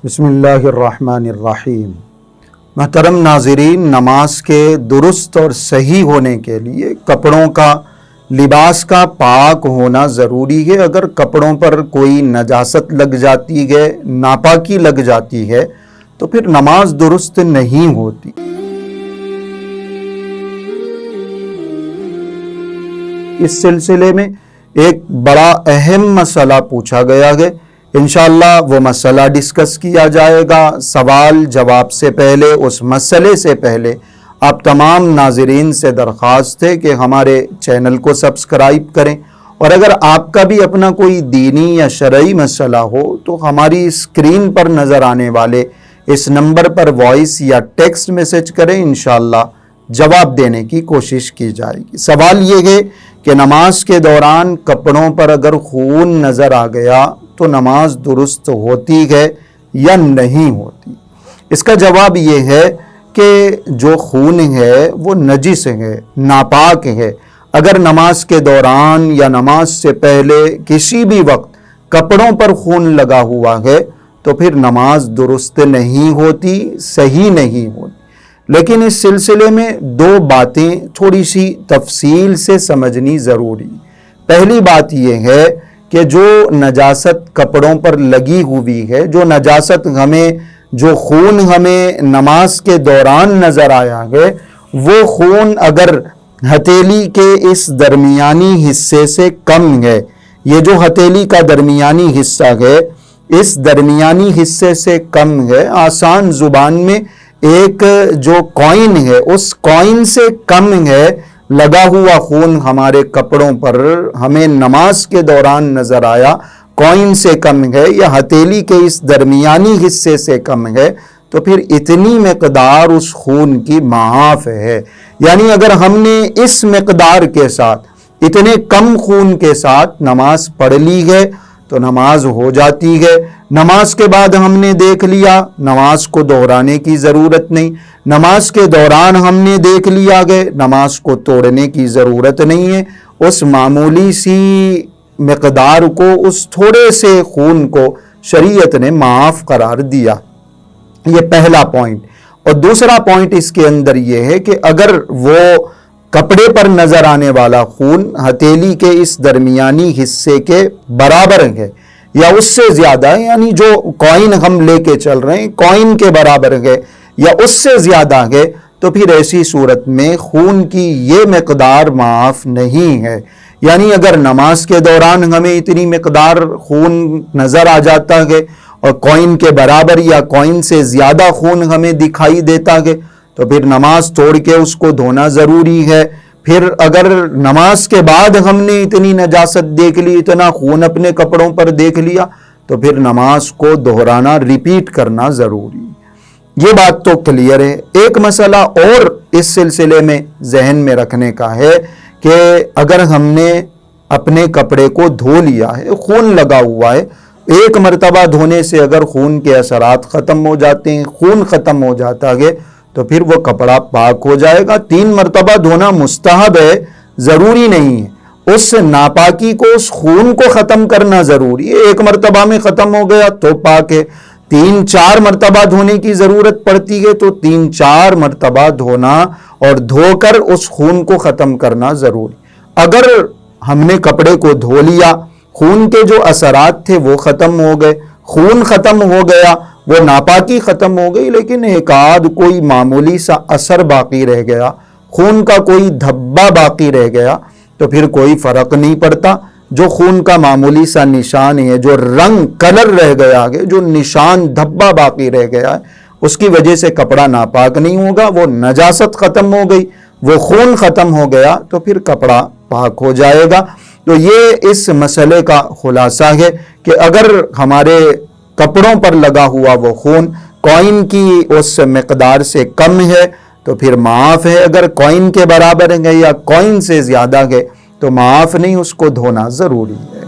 بسم اللہ الرحمن الرحیم۔ محترم ناظرین، نماز کے درست اور صحیح ہونے کے لیے کپڑوں کا، لباس کا پاک ہونا ضروری ہے۔ اگر کپڑوں پر کوئی نجاست لگ جاتی ہے، ناپاکی لگ جاتی ہے تو پھر نماز درست نہیں ہوتی۔ اس سلسلے میں ایک بڑا اہم مسئلہ پوچھا گیا ہے، انشاءاللہ وہ مسئلہ ڈسکس کیا جائے گا۔ سوال جواب سے پہلے، اس مسئلے سے پہلے آپ تمام ناظرین سے درخواست ہے کہ ہمارے چینل کو سبسکرائب کریں، اور اگر آپ کا بھی اپنا کوئی دینی یا شرعی مسئلہ ہو تو ہماری اسکرین پر نظر آنے والے اس نمبر پر وائس یا ٹیکسٹ میسج کریں، انشاءاللہ جواب دینے کی کوشش کی جائے گی۔ سوال یہ ہے کہ نماز کے دوران کپڑوں پر اگر خون نظر آ گیا تو نماز درست ہوتی ہے یا نہیں ہوتی؟ اس کا جواب یہ ہے کہ جو خون ہے وہ نجس ہے، ناپاک ہے۔ اگر نماز کے دوران یا نماز سے پہلے کسی بھی وقت کپڑوں پر خون لگا ہوا ہے تو پھر نماز درست نہیں ہوتی، صحیح نہیں ہوتی۔ لیکن اس سلسلے میں دو باتیں تھوڑی سی تفصیل سے سمجھنی ضروری۔ پہلی بات یہ ہے کہ جو نجاست کپڑوں پر لگی ہوئی ہے، جو نجاست جو خون ہمیں نماز کے دوران نظر آیا ہے، وہ خون اگر ہتھیلی کے اس درمیانی حصے سے کم ہے، یہ جو ہتھیلی کا درمیانی حصہ ہے اس درمیانی حصے سے کم ہے، آسان زبان میں ایک جو کوئن ہے اس کوئن سے کم ہے، لگا ہوا خون ہمارے کپڑوں پر ہمیں نماز کے دوران نظر آیا، کوئن سے کم ہے یا ہتھیلی کے اس درمیانی حصے سے کم ہے، تو پھر اتنی مقدار اس خون کی معاف ہے۔ یعنی اگر ہم نے اس مقدار کے ساتھ، اتنے کم خون کے ساتھ نماز پڑھ لی ہے تو نماز ہو جاتی ہے۔ نماز کے بعد ہم نے دیکھ لیا، نماز کو دہرانے کی ضرورت نہیں۔ نماز کے دوران ہم نے دیکھ لیا گئے، نماز کو توڑنے کی ضرورت نہیں ہے۔ اس معمولی سی مقدار کو، اس تھوڑے سے خون کو شریعت نے معاف قرار دیا۔ یہ پہلا پوائنٹ۔ اور دوسرا پوائنٹ اس کے اندر یہ ہے کہ اگر وہ کپڑے پر نظر آنے والا خون ہتھیلی کے اس درمیانی حصے کے برابر ہے یا اس سے زیادہ ہے، یعنی جو کوئن ہم لے کے چل رہے ہیں کوئن کے برابر ہے یا اس سے زیادہ ہے، تو پھر ایسی صورت میں خون کی یہ مقدار معاف نہیں ہے۔ یعنی اگر نماز کے دوران ہمیں اتنی مقدار خون نظر آ جاتا ہے اور کوئن کے برابر یا کوئن سے زیادہ خون ہمیں دکھائی دیتا ہے تو پھر نماز توڑ کے اس کو دھونا ضروری ہے۔ پھر اگر نماز کے بعد ہم نے اتنی نجاست دیکھ لی، اتنا خون اپنے کپڑوں پر دیکھ لیا، تو پھر نماز کو دہرانا، ریپیٹ کرنا ضروری۔ یہ بات تو کلیئر ہے۔ ایک مسئلہ اور اس سلسلے میں ذہن میں رکھنے کا ہے کہ اگر ہم نے اپنے کپڑے کو دھو لیا ہے، خون لگا ہوا ہے، ایک مرتبہ دھونے سے اگر خون کے اثرات ختم ہو جاتے ہیں، خون ختم ہو جاتا ہے، تو پھر وہ کپڑا پاک ہو جائے گا۔ 3 مرتبہ دھونا مستحب ہے، ضروری نہیں ہے۔ اس ناپاکی کو، اس خون کو ختم کرنا ضروری ہے۔ ایک مرتبہ میں ختم ہو گیا تو پاک ہے۔ 3-4 مرتبہ دھونے کی ضرورت پڑتی ہے تو 3-4 مرتبہ دھونا اور دھو کر اس خون کو ختم کرنا ضروری۔ اگر ہم نے کپڑے کو دھو لیا، خون کے جو اثرات تھے وہ ختم ہو گئے، خون ختم ہو گیا، وہ ناپاکی ختم ہو گئی، لیکن ایک آدھ کوئی معمولی سا اثر باقی رہ گیا، خون کا کوئی دھبا باقی رہ گیا، تو پھر کوئی فرق نہیں پڑتا۔ جو خون کا معمولی سا نشان ہے، جو رنگ کلر رہ گیا ہے، جو نشان دھبا باقی رہ گیا ہے، اس کی وجہ سے کپڑا ناپاک نہیں ہوگا، وہ نجاست ختم ہو گئی، وہ خون ختم ہو گیا تو پھر کپڑا پاک ہو جائے گا۔ تو یہ اس مسئلے کا خلاصہ ہے کہ اگر ہمارے کپڑوں پر لگا ہوا وہ خون کوئن کی اس مقدار سے کم ہے تو پھر معاف ہے، اگر کوئن کے برابر ہے یا کوئن سے زیادہ ہے تو معاف نہیں، اس کو دھونا ضروری ہے۔